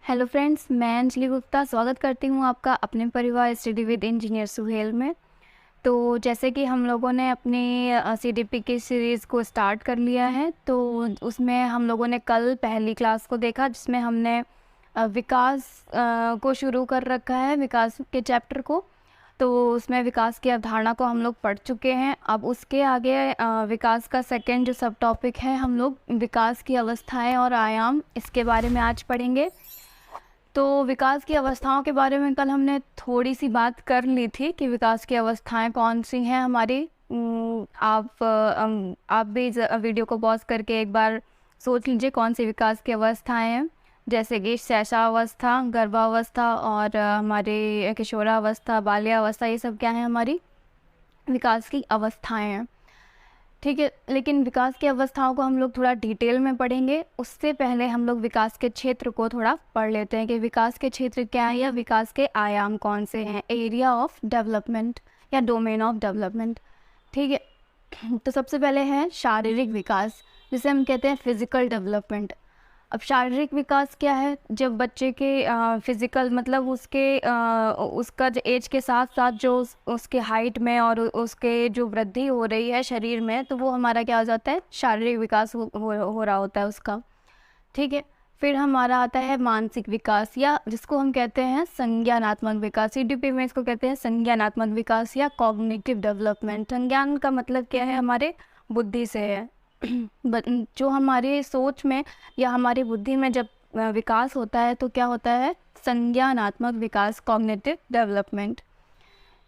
Hello friends, मैं अंजलि गुप्ता स्वागत करती हूँ आपका अपने परिवार स्टडी विद इंजीनियर सुहेल में। तो जैसे कि हम लोगों ने अपनी सीडीपी की सीरीज़ को स्टार्ट कर लिया है, तो उसमें हम लोगों ने कल पहली क्लास को देखा जिसमें हमने विकास को शुरू कर रखा है, विकास के चैप्टर को। तो उसमें विकास की अवधारणा को हम लोग पढ़ चुके हैं। अब उसके आगे विकास का सेकंड जो सब टॉपिक है, हम लोग विकास की अवस्थाएं और आयाम, इसके बारे में आज पढ़ेंगे। तो विकास की अवस्थाओं के बारे में कल हमने थोड़ी सी बात कर ली थी कि विकास की अवस्थाएं कौन सी हैं हमारी। आप भी वीडियो को पॉज करके एक बार सोच लीजिए कौन सी विकास की अवस्थाएं हैं, जैसे कि शैशवावस्था, गर्भावस्था और हमारी किशोरावस्था, बाल्यावस्था, ये सब क्या है, हमारी विकास की अवस्थाएं हैं। ठीक है, लेकिन विकास की अवस्थाओं को हम लोग थोड़ा डिटेल में पढ़ेंगे। उससे पहले हम लोग विकास के क्षेत्र को थोड़ा पढ़ लेते हैं कि विकास के क्षेत्र क्या है या विकास के आयाम कौन से हैं, एरिया ऑफ डेवलपमेंट या डोमेन ऑफ डेवलपमेंट। ठीक है, तो सबसे पहले है शारीरिक विकास, जिसे हम कहते हैं फिजिकल डेवलपमेंट। अब शारीरिक विकास क्या है? जब बच्चे के फिज़िकल मतलब उसका जो एज के साथ साथ जो उसके हाइट में और उसके जो वृद्धि हो रही है शरीर में, तो वो हमारा क्या हो जाता है, शारीरिक विकास हो रहा होता है उसका। ठीक है, फिर हमारा आता है मानसिक विकास, या जिसको हम कहते हैं संज्ञानात्मक विकास। सीडीपी में इसको कहते हैं संज्ञानात्मक विकास या कॉग्निटिव डेवलपमेंट। संज्ञान का मतलब क्या है, हमारे बुद्धि से है। जो हमारे सोच में या हमारी बुद्धि में जब विकास होता है तो क्या होता है, संज्ञानात्मक विकास, कॉग्निटिव डेवलपमेंट।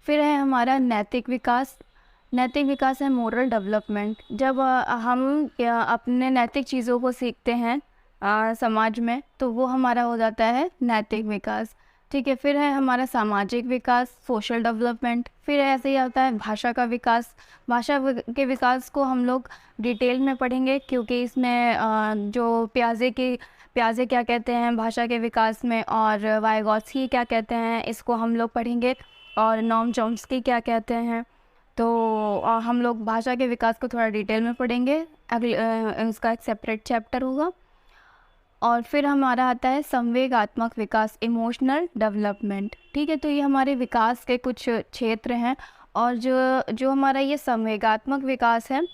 फिर है हमारा नैतिक विकास। नैतिक विकास है मोरल डेवलपमेंट। जब हम अपने नैतिक चीज़ों को सीखते हैं समाज में, तो वो हमारा हो जाता है नैतिक विकास। ठीक है, फिर है हमारा सामाजिक विकास, सोशल डेवलपमेंट। फिर ऐसे ही आता है भाषा का विकास। भाषा के विकास को हम लोग डिटेल में पढ़ेंगे, क्योंकि इसमें जो प्याजे क्या कहते हैं भाषा के विकास में, और वाइगॉत्स्की क्या कहते हैं, इसको हम लोग पढ़ेंगे, और नोम चॉम्स्की क्या कहते हैं। तो हम लोग भाषा के विकास को थोड़ा डिटेल में पढ़ेंगे, अगले उसका एक सेपरेट चैप्टर होगा। और फिर हमारा आता है संवेगात्मक विकास, इमोशनल डेवलपमेंट। ठीक है, तो ये हमारे विकास के कुछ क्षेत्र हैं। और जो हमारा ये संवेगात्मक विकास है,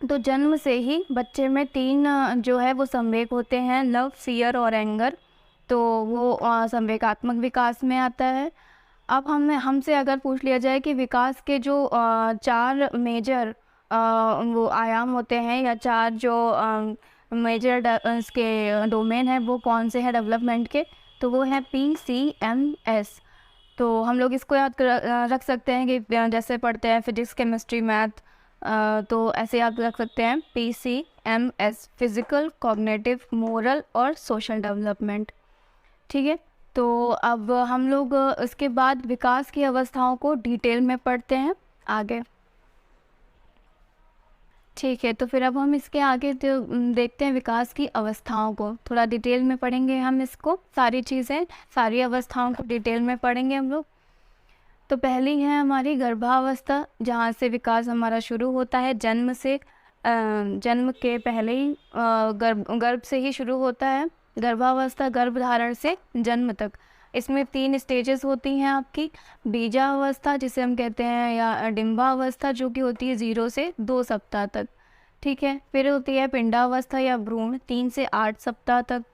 तो जन्म से ही बच्चे में 3 जो है वो संवेग होते हैं, लव, फियर और एंगर। तो वो संवेगात्मक विकास में आता है। अब हमसे अगर पूछ लिया जाए कि विकास के जो 4 मेजर वो आयाम होते हैं, या 4 जो मेजर इसके डोमेन है, वो कौन से हैं डेवलपमेंट के, तो वो है PCMS। तो हम लोग इसको याद रख सकते हैं कि जैसे पढ़ते हैं फिजिक्स, केमिस्ट्री, मैथ, तो ऐसे याद रख सकते हैं PCMS, फिजिकल, कॉग्निटिव, मोरल और सोशल डेवलपमेंट। ठीक है, तो अब हम लोग इसके बाद विकास की अवस्थाओं को डिटेल में पढ़ते हैं आगे। ठीक है, तो फिर अब हम इसके आगे देखते हैं विकास की अवस्थाओं को थोड़ा डिटेल में पढ़ेंगे। हम इसको सारी चीज़ें, सारी अवस्थाओं को डिटेल में पढ़ेंगे हम लोग। तो पहली है हमारी गर्भावस्था, जहाँ से विकास हमारा शुरू होता है। जन्म से जन्म के पहले ही गर्भ से ही शुरू होता है गर्भावस्था, गर्भधारण से जन्म तक। इसमें 3 स्टेजेस होती हैं आपकी। बीजावस्था जिसे हम कहते हैं, या डिम्बावस्था, जो कि होती है 0 से 2 सप्ताह तक। ठीक है, फिर होती है पिंडावस्था या भ्रूण, 3 से 8 सप्ताह तक।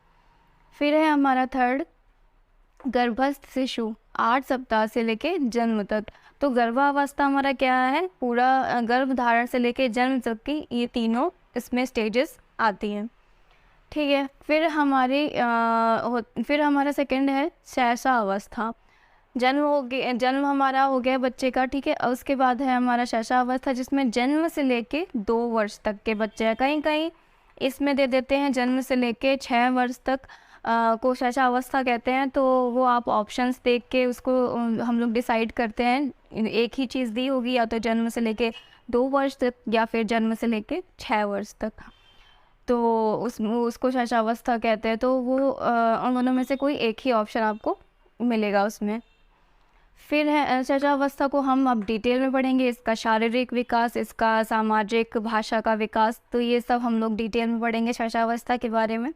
फिर है हमारा थर्ड गर्भस्थ शिशु, 8 सप्ताह से लेके जन्म तक। तो गर्भावस्था हमारा क्या है, पूरा गर्भधारण से लेके जन्म तक की ये तीनों इसमें स्टेजेस आती हैं। ठीक है, फिर हमारा सेकंड है शैशवावस्था। जन्म हमारा हो गया बच्चे का। ठीक है, और उसके बाद है हमारा शैशवावस्था, जिसमें जन्म से लेके 2 वर्ष तक के बच्चे हैं। कहीं कहीं इसमें दे देते हैं जन्म से लेके 6 वर्ष तक को शैशवावस्था कहते हैं। तो वो आप ऑप्शंस देख के उसको हम लोग डिसाइड करते हैं। एक ही चीज़ दी होगी, या तो जन्म से लेके 2 वर्ष तक, या फिर जन्म से लेके 6 वर्ष तक, तो उसको शैशवावस्था कहते हैं। तो वो उन दोनों में से कोई एक ही ऑप्शन आपको मिलेगा उसमें। फिर है शैशवावस्था को हम अब डिटेल में पढ़ेंगे, इसका शारीरिक विकास, इसका सामाजिक, भाषा का विकास, तो ये सब हम लोग डिटेल में पढ़ेंगे शैशवावस्था के बारे में।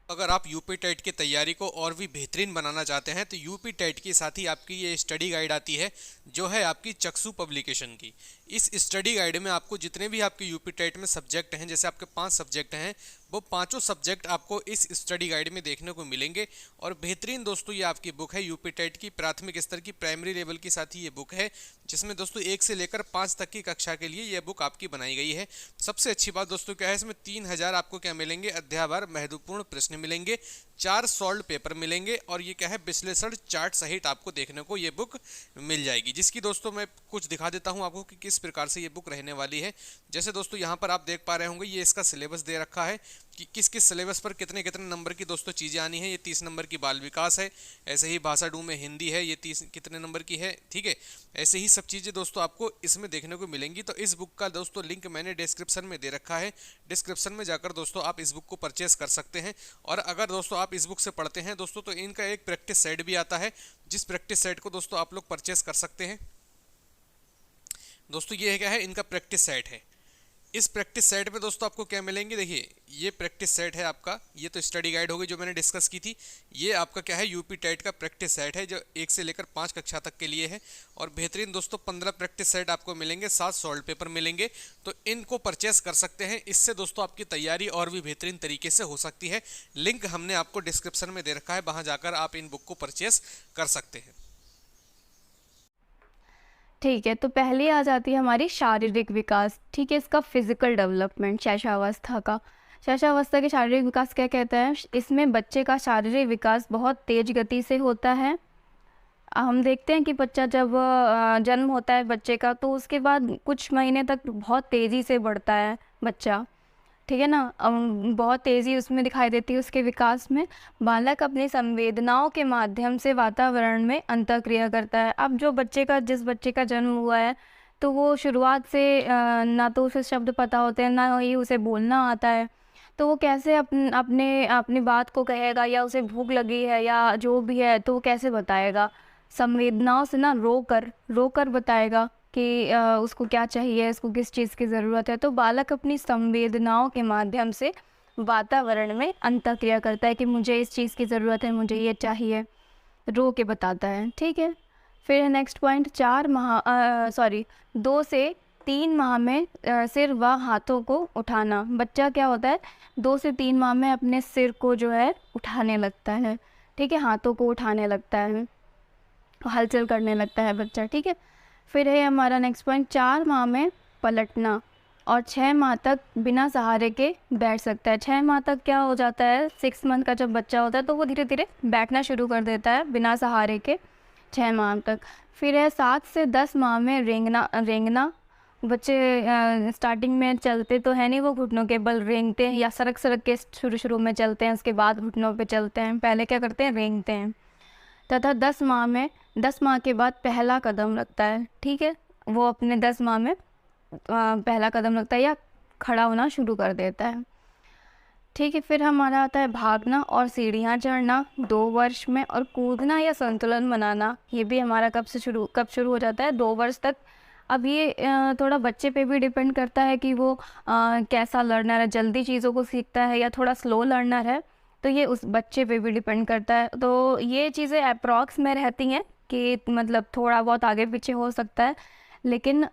अगर आप यूपी टेट की तैयारी को और भी बेहतरीन बनाना चाहते हैं तो यूपी टेट के साथ ही आपकी ये स्टडी गाइड आती है जो है आपकी चक्षु पब्लिकेशन की। इस स्टडी गाइड में आपको जितने भी आपके यूपी टेट में सब्जेक्ट हैं, जैसे आपके 5 सब्जेक्ट हैं, वो पांचों सब्जेक्ट आपको इस स्टडी गाइड में देखने को मिलेंगे। और बेहतरीन दोस्तों ये आपकी बुक है यूपी टेट की प्राथमिक स्तर की प्राइमरी लेवल की साथ ही ये बुक है, जिसमें दोस्तों 1 से लेकर 5 तक की कक्षा के लिए ये बुक आपकी बनाई गई है। सबसे अच्छी बात दोस्तों क्या है, इसमें 3000 आपको क्या मिलेंगे, अध्यायवार महत्वपूर्ण प्रश्न मिलेंगे, 4 सॉल्व पेपर मिलेंगे और ये क्या है, विश्लेषण चार्ट सहित आपको देखने को ये बुक मिल जाएगी। जिसकी दोस्तों मैं कुछ दिखा देता हूँ आपको कि किस प्रकार से ये बुक रहने वाली है। जैसे दोस्तों यहाँ पर आप देख पा रहे होंगे, ये इसका सिलेबस दे रखा है कि किस किस सिलेबस पर कितने कितने नंबर की दोस्तों चीज़ें आनी है। ये 30 नंबर की बाल विकास है, ऐसे ही भाषा 2 में हिंदी है, ये 30 कितने नंबर की है, ठीक है। ऐसे ही सब चीज़ें दोस्तों आपको इसमें देखने को मिलेंगी। तो इस बुक का दोस्तों लिंक मैंने डिस्क्रिप्शन में दे रखा है, डिस्क्रिप्शन में जाकर दोस्तों आप इस बुक को परचेस कर सकते हैं। और अगर दोस्तों आप इस बुक से पढ़ते हैं दोस्तों तो इनका एक प्रैक्टिस सेट भी आता है, जिस प्रैक्टिस सेट को दोस्तों आप लोग परचेस कर सकते हैं। दोस्तों ये क्या है, इनका प्रैक्टिस सेट है। इस प्रैक्टिस सेट में दोस्तों आपको क्या मिलेंगे, देखिए ये प्रैक्टिस सेट है आपका, ये तो स्टडी गाइड हो गई जो मैंने डिस्कस की थी। ये आपका क्या है, यूपी टेट का प्रैक्टिस सेट है जो 1 से लेकर 5 कक्षा तक के लिए है। और बेहतरीन दोस्तों 15 प्रैक्टिस सेट आपको मिलेंगे, 7 सॉल्व पेपर मिलेंगे। तो इनको परचेस कर सकते हैं, इससे दोस्तों आपकी तैयारी और भी बेहतरीन तरीके से हो सकती है। लिंक हमने आपको डिस्क्रिप्शन में दे रखा है, वहाँ जाकर आप इन बुक को परचेस कर सकते हैं। ठीक है, तो पहले आ जाती है हमारी शारीरिक विकास। ठीक है, इसका फिजिकल डेवलपमेंट, शैशवावस्था का। शैशवावस्था के शारीरिक विकास क्या कहता है, इसमें बच्चे का शारीरिक विकास बहुत तेज गति से होता है। हम देखते हैं कि बच्चा जब जन्म होता है बच्चे का, तो उसके बाद कुछ महीने तक बहुत तेज़ी से बढ़ता है बच्चा, ठीक है ना। बहुत तेज़ी उसमें दिखाई देती है उसके विकास में। बालक अपनी संवेदनाओं के माध्यम से वातावरण में अंतःक्रिया करता है। अब जो जिस बच्चे का जन्म हुआ है, तो वो शुरुआत से ना तो उसे शब्द पता होते हैं, ना ही उसे बोलना आता है। तो वो कैसे अपनी बात को कहेगा, या उसे भूख लगी है या जो भी है तो वो कैसे बताएगा। संवेदनाओं से ना रो कर बताएगा कि उसको क्या चाहिए, उसको किस चीज़ की ज़रूरत है। तो बालक अपनी संवेदनाओं के माध्यम से वातावरण में अंतःक्रिया करता है कि मुझे इस चीज़ की ज़रूरत है, मुझे ये चाहिए, रो के बताता है। ठीक है, फिर नेक्स्ट पॉइंट, 2 से 3 माह में सिर व हाथों को उठाना। बच्चा क्या होता है, 2 से 3 माह में अपने सिर को जो है उठाने लगता है, ठीक है, हाथों को उठाने लगता है, हलचल करने लगता है बच्चा। ठीक है, फिर है हमारा नेक्स्ट पॉइंट, 4 माह में पलटना और 6 माह तक बिना सहारे के बैठ सकता है। 6 माह तक क्या हो जाता है, 6 मंथ का जब बच्चा होता है तो वो धीरे धीरे बैठना शुरू कर देता है बिना सहारे के, 6 माह तक। फिर है 7 से 10 माह में रेंगना। बच्चे स्टार्टिंग में चलते तो है नहीं, वो घुटनों के बल रेंगते हैं या सरक सरक के शुरू में चलते हैं, उसके बाद घुटनों पे चलते हैं, पहले क्या करते हैं, रेंगते हैं। तथा 10 माह के बाद पहला कदम रखता है। ठीक है, वो अपने 10 माह में पहला कदम रखता है या खड़ा होना शुरू कर देता है। ठीक है, फिर हमारा आता है भागना और सीढ़ियाँ चढ़ना 2 वर्ष में, और कूदना या संतुलन बनाना, ये भी हमारा कब शुरू हो जाता है, 2 वर्ष तक। अब ये थोड़ा बच्चे पे भी डिपेंड करता है कि वो कैसा लर्नर है, जल्दी चीज़ों को सीखता है या थोड़ा स्लो लर्नर है, तो ये उस बच्चे पे भी डिपेंड करता है। तो ये चीज़ें अप्रॉक्स में रहती हैं कि मतलब थोड़ा बहुत आगे पीछे हो सकता है, लेकिन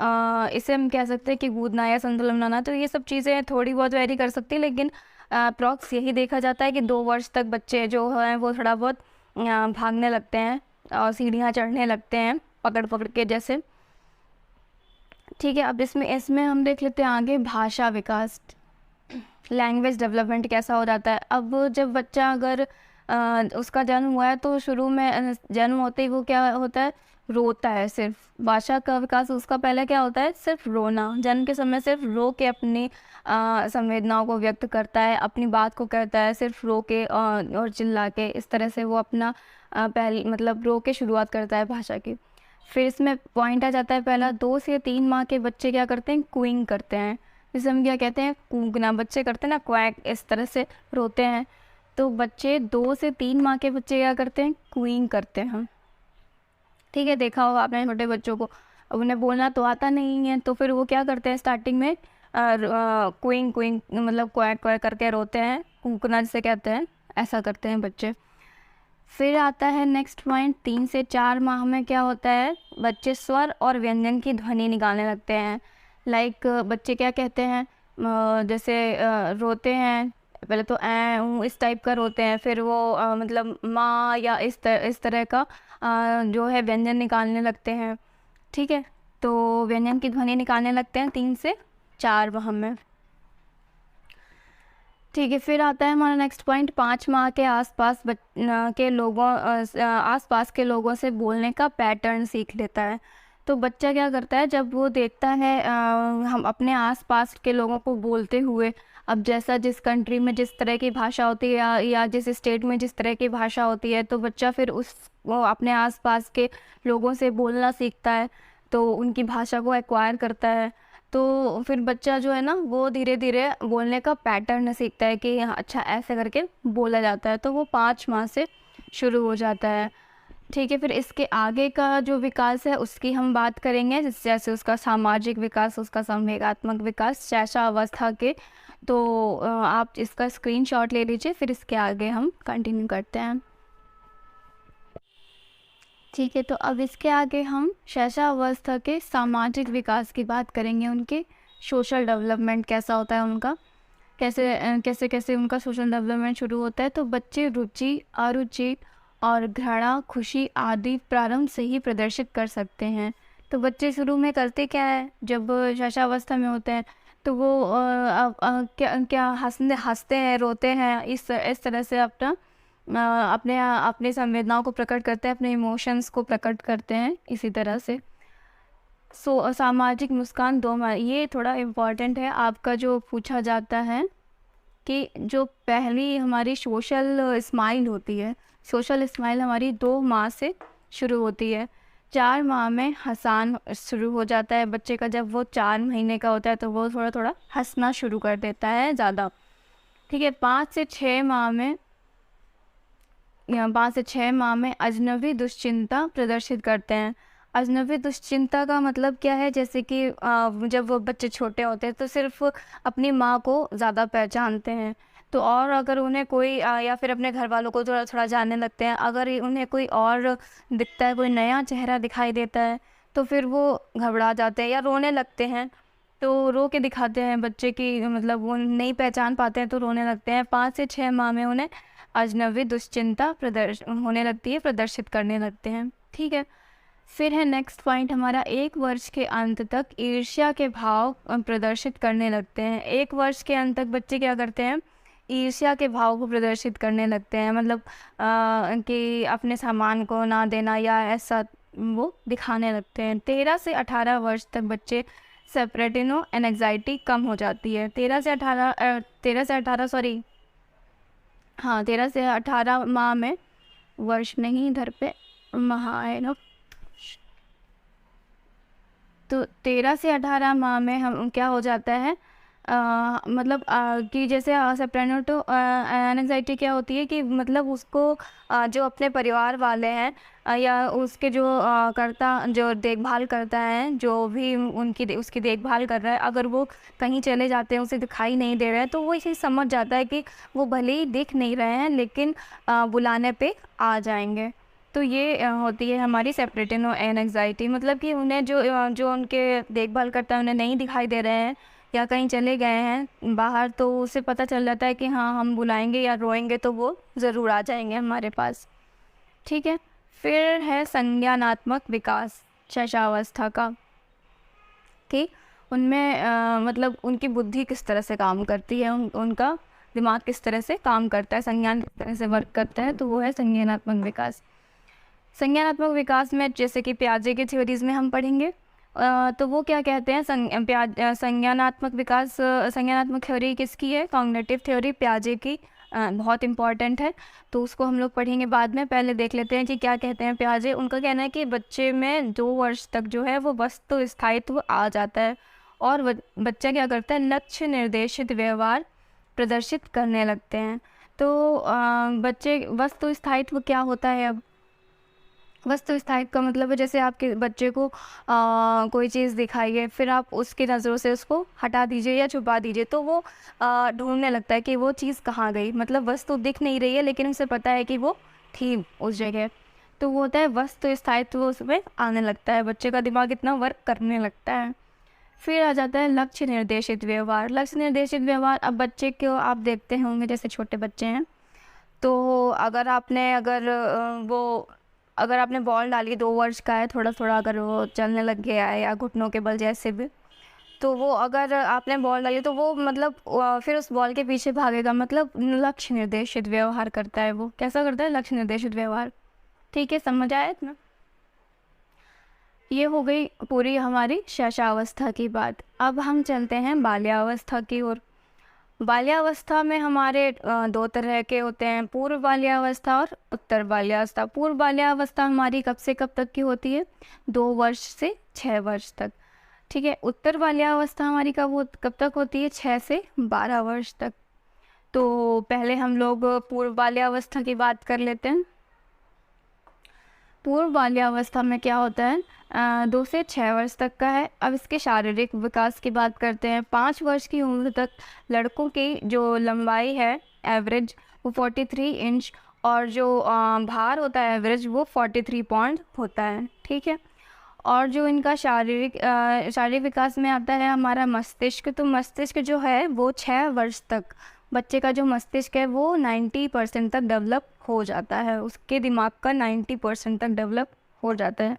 इसे हम कह सकते हैं कि कूदना या संतुलन बनाना, तो ये सब चीज़ें थोड़ी बहुत वेरी कर सकती है, लेकिन अप्रॉक्स यही देखा जाता है कि 2 वर्ष तक बच्चे जो हैं वो थोड़ा बहुत भागने लगते हैं और सीढ़ियाँ चढ़ने लगते हैं पकड़ पकड़ के जैसे। ठीक है, अब इसमें हम देख लेते हैं आगे भाषा विकास, लैंग्वेज डेवलपमेंट कैसा हो जाता है। अब जब बच्चा अगर उसका जन्म हुआ है तो शुरू में जन्म होते ही वो क्या होता है, रोता है सिर्फ। भाषा का विकास उसका पहले क्या होता है, सिर्फ रोना। जन्म के समय सिर्फ रो के अपनी संवेदनाओं को व्यक्त करता है, अपनी बात को कहता है, सिर्फ रो के और चिल्ला के, इस तरह से वो अपना मतलब रो के शुरुआत करता है भाषा की। फिर इसमें पॉइंट आ जाता है पहला, 2 से 3 माह के बच्चे क्या करते हैं, क्यूइंग करते हैं, जिसे हम क्या कहते हैं, कूकना। बच्चे करते हैं ना क्वैक, इस तरह से रोते हैं। तो बच्चे 2 से 3 माह के बच्चे क्या करते हैं, क्यूइंग करते हैं। ठीक है, देखा होगा आपने छोटे बच्चों को, अब उन्हें बोलना तो आता नहीं है, तो फिर वो क्या करते हैं, स्टार्टिंग में क्यूइंग मतलब क्वैक क्वैक करके रोते हैं, कूकना जिसे कहते हैं, ऐसा करते हैं बच्चे। फिर आता है नेक्स्ट पॉइंट, 3 से 4 माह में क्या होता है, बच्चे स्वर और व्यंजन की ध्वनि निकालने लगते हैं। लाइक बच्चे क्या कहते हैं, जैसे रोते हैं, पहले तो ऐ ऊ इस टाइप का रोते हैं, फिर वो मतलब माँ या इस तरह का जो है व्यंजन निकालने लगते हैं। ठीक है, तो व्यंजन की ध्वनि निकालने लगते हैं 3 से 4 माह में। ठीक है, फिर आता है हमारा नेक्स्ट पॉइंट, 5 माह के आसपास आसपास के लोगों से बोलने का पैटर्न सीख लेता है। तो बच्चा क्या करता है, जब वो देखता है हम अपने आसपास के लोगों को बोलते हुए, अब जैसा जिस कंट्री में जिस तरह की भाषा होती है या जिस स्टेट में जिस तरह की भाषा होती है, तो बच्चा फिर वो अपने आसपास के लोगों से बोलना सीखता है, तो उनकी भाषा को एक्वायर करता है। तो फिर बच्चा जो है ना, वो धीरे धीरे बोलने का पैटर्न सीखता है कि हाँ, अच्छा ऐसे करके बोला जाता है। तो वो 5 माह से शुरू हो जाता है। ठीक है, फिर इसके आगे का जो विकास है उसकी हम बात करेंगे, जैसे उसका सामाजिक विकास, उसका संवेगात्मक विकास शैशवावस्था के। तो आप इसका स्क्रीनशॉट ले लीजिए, फिर इसके आगे हम कंटिन्यू करते हैं। ठीक है, तो अब इसके आगे हम शैशवावस्था के सामाजिक विकास की बात करेंगे, उनके सोशल डेवलपमेंट कैसा होता है उनका, कैसे उनका सोशल डेवलपमेंट शुरू होता है। तो बच्चे रुचि, अरुचि और घृणा, खुशी आदि प्रारंभ से ही प्रदर्शित कर सकते हैं। तो बच्चे शुरू में करते क्या है, जब शैशवावस्था में होते हैं तो वो क्या हंसते हैं, रोते हैं, इस तरह से अपने संवेदनाओं को प्रकट करते हैं, अपने इमोशंस को प्रकट करते हैं इसी तरह से। सामाजिक मुस्कान 2 माह, ये थोड़ा इम्पॉर्टेंट है आपका, जो पूछा जाता है कि जो पहली हमारी सोशल स्माइल होती है, सोशल स्माइल हमारी 2 माह से शुरू होती है। 4 माह में हंसान शुरू हो जाता है बच्चे का, जब वो 4 महीने का होता है तो वो थोड़ा थोड़ा हंसना शुरू कर देता है ज़्यादा। ठीक है, 5 से 6 माह में अजनबी दुश्चिंता प्रदर्शित करते हैं। अजनबी दुश्चिंता का मतलब क्या है, जैसे कि जब वो बच्चे छोटे होते हैं तो सिर्फ अपनी माँ को ज़्यादा पहचानते हैं, तो और अगर उन्हें कोई या फिर अपने घर वालों को थोड़ा थोड़ा जानने लगते हैं, अगर उन्हें कोई और दिखता है, कोई नया चेहरा दिखाई देता है, तो फिर वो घबरा जाते हैं या रोने लगते हैं। तो रो के दिखाते हैं बच्चे की, मतलब वो नहीं पहचान पाते हैं तो रोने लगते हैं। 5 से 6 माह में उन्हें अजनबी दुश्चिंता होने लगती है, प्रदर्शित करने लगते हैं। ठीक है, फिर है नेक्स्ट पॉइंट हमारा, 1 वर्ष के अंत तक ईर्ष्या के भाव प्रदर्शित करने लगते हैं। 1 वर्ष के अंत तक बच्चे क्या करते हैं, ईर्ष्या के भाव को प्रदर्शित करने लगते हैं, मतलब कि अपने सामान को ना देना या ऐसा वो दिखाने लगते हैं। 13 से 18 वर्ष तक बच्चे सेपरेटिनो एंजाइटी कम हो जाती है। 13 से 18 माह में, वर्ष नहीं इधर पे माह है ना, तो 13 से 18 माह में हम क्या हो जाता है, मतलब कि जैसे सेपरेटिनो एंजाइटी क्या होती है कि मतलब उसको जो अपने परिवार वाले हैं या उसके जो जो देखभाल करता है, जो भी उसकी देखभाल कर रहा है, अगर वो कहीं चले जाते हैं, उसे दिखाई नहीं दे रहा है, तो वो इसे समझ जाता है कि वो भले ही दिख नहीं रहे हैं लेकिन बुलाने पे आ जाएंगे। तो ये होती है हमारी सेपरेटिनो एंजाइटी, मतलब कि उन्हें जो उनके देखभाल करता है उन्हें नहीं दिखाई दे रहे हैं या कहीं चले गए हैं बाहर, तो उसे पता चल जाता है कि हाँ, हम बुलाएंगे या रोएंगे तो वो ज़रूर आ जाएंगे हमारे पास। ठीक है, फिर है संज्ञानात्मक विकास शैशवावस्था का, कि उनमें मतलब उनकी बुद्धि किस तरह से काम करती है, उनका दिमाग किस तरह से काम करता है, संज्ञान किस तरह से वर्क करता है, तो वो है संज्ञानात्मक विकास। संज्ञानात्मक विकास में जैसे कि पियाजे की थ्योरीज में हम पढ़ेंगे, तो वो क्या कहते हैं, संज्ञानात्मक थ्योरी किसकी है, कॉग्निटिव थ्योरी पियाजे की, बहुत इंपॉर्टेंट है, तो उसको हम लोग पढ़ेंगे बाद में। पहले देख लेते हैं कि क्या कहते हैं पियाजे। उनका कहना है कि बच्चे में 2 वर्ष तक जो है वो वस्तु स्थायित्व आ जाता है और बच्चा क्या करता है, लक्ष्य निर्देशित व्यवहार प्रदर्शित करने लगते हैं। तो बच्चे वस्तु स्थायित्व क्या होता है, अब वस्तु स्थायित्व का मतलब है जैसे आपके बच्चे को कोई चीज़ दिखाइए, फिर आप उसकी नज़रों से उसको हटा दीजिए या छुपा दीजिए, तो वो ढूँढने लगता है कि वो चीज़ कहाँ गई। मतलब वस्तु दिख नहीं रही है लेकिन उसे पता है कि वो थी उस जगह। तो वो होता है वस्तु स्थायित्व, वो उसमें आने लगता है, बच्चे का दिमाग इतना वर्क करने लगता है। फिर आ जाता है लक्ष्य निर्देशित व्यवहार। लक्ष्य निर्देशित व्यवहार, अब बच्चे को आप देखते होंगे जैसे छोटे बच्चे हैं, तो अगर आपने बॉल डाली, 2 वर्ष का है, थोड़ा-थोड़ा अगर वो चलने लग गया है या घुटनों के बल जैसे भी, तो वो अगर आपने बॉल डाली तो वो मतलब फिर उस बॉल के पीछे भागेगा, मतलब लक्ष्य निर्देशित व्यवहार करता है वो। कैसा करता है? लक्ष्य निर्देशित व्यवहार। ठीक है, समझ आया इतना? ये हो गई पूरी हमारी शैशवावस्था की बात। अब हम चलते हैं बाल्यावस्था की ओर। बाल्यावस्था में हमारे 2 तरह के होते हैं, पूर्व बाल्यावस्था और उत्तर बाल्यावस्था। पूर्व बाल्यावस्था हमारी कब से कब तक की होती है? 2 वर्ष से 6 वर्ष तक। ठीक है, उत्तर बाल्यावस्था हमारी कब तक होती है? 6 से 12 वर्ष तक। तो पहले हम लोग पूर्व बाल्यावस्था की बात कर लेते हैं। पूर्व बाल्यावस्था में क्या होता है? 2 से 6 वर्ष तक का है। अब इसके शारीरिक विकास की बात करते हैं। 5 वर्ष की उम्र तक लड़कों की जो लंबाई है एवरेज वो 43 इंच, और जो भार होता है एवरेज वो 43 पाउंड होता है। ठीक है, और जो इनका शारीरिक विकास में आता है हमारा मस्तिष्क। तो मस्तिष्क जो है वो 6 वर्ष तक, बच्चे का जो मस्तिष्क है वो 90% तक डेवलप हो जाता है, उसके दिमाग का 90% तक डेवलप हो जाता है,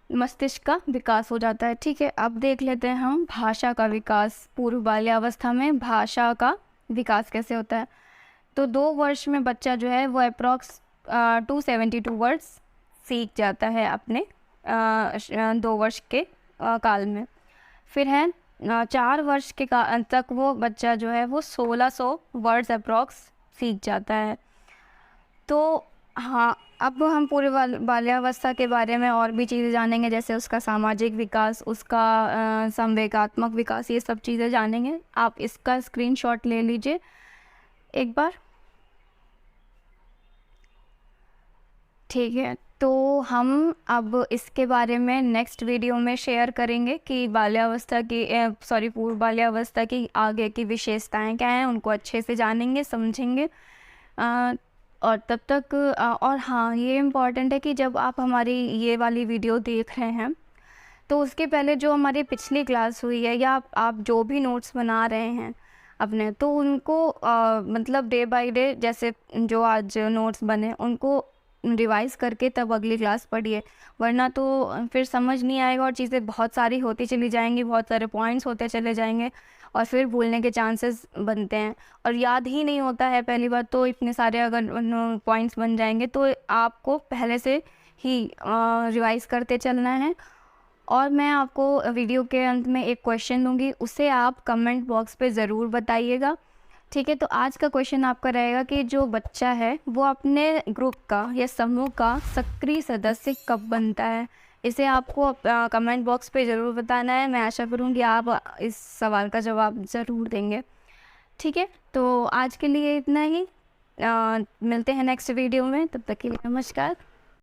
मस्तिष्क का विकास हो जाता है। ठीक है, अब देख लेते हैं हम भाषा का विकास। पूर्व बाल्यावस्था में भाषा का विकास कैसे होता है? तो 2 वर्ष में बच्चा जो है वो अप्रॉक्स 272 वर्ड्स सीख जाता है अपने 2 वर्ष के काल में। फिर है 4 वर्ष के तक वो बच्चा जो है वो 1600 वर्ड्स अप्रॉक्स सीख जाता है। तो हाँ, अब हम पूरे बाल्यावस्था के बारे में और भी चीज़ें जानेंगे, जैसे उसका सामाजिक विकास, उसका संवेगात्मक विकास, ये सब चीज़ें जानेंगे। आप इसका स्क्रीनशॉट ले लीजिए एक बार। ठीक है, तो हम अब इसके बारे में नेक्स्ट वीडियो में शेयर करेंगे कि पूर्व बाल्यावस्था की आगे की विशेषताएं क्या हैं, उनको अच्छे से जानेंगे, समझेंगे। और तब तक और हाँ, ये इम्पॉर्टेंट है कि जब आप हमारी ये वाली वीडियो देख रहे हैं तो उसके पहले जो हमारी पिछली क्लास हुई है या आप जो भी नोट्स बना रहे हैं अपने, तो उनको मतलब डे बाय डे जैसे जो आज नोट्स बने उनको रिवाइज़ करके तब अगली क्लास पढ़िए, वरना तो फिर समझ नहीं आएगा और चीज़ें बहुत सारी होती चली जाएंगी, बहुत सारे पॉइंट्स होते चले जाएंगे और फिर भूलने के चांसेस बनते हैं और याद ही नहीं होता है। पहली बात तो इतने सारे अगर पॉइंट्स बन जाएंगे तो आपको पहले से ही रिवाइज़ करते चलना है। और मैं आपको वीडियो के अंत में एक क्वेश्चन दूंगी, उसे आप कमेंट बॉक्स पे ज़रूर बताइएगा। ठीक है, तो आज का क्वेश्चन आपका रहेगा कि जो बच्चा है वो अपने ग्रुप का या समूह का सक्रिय सदस्य कब बनता है। इसे आपको कमेंट बॉक्स पे ज़रूर बताना है। मैं आशा करूँगी आप इस सवाल का जवाब ज़रूर देंगे। ठीक है, तो आज के लिए इतना ही। मिलते हैं नेक्स्ट वीडियो में, तब तक के लिए नमस्कार।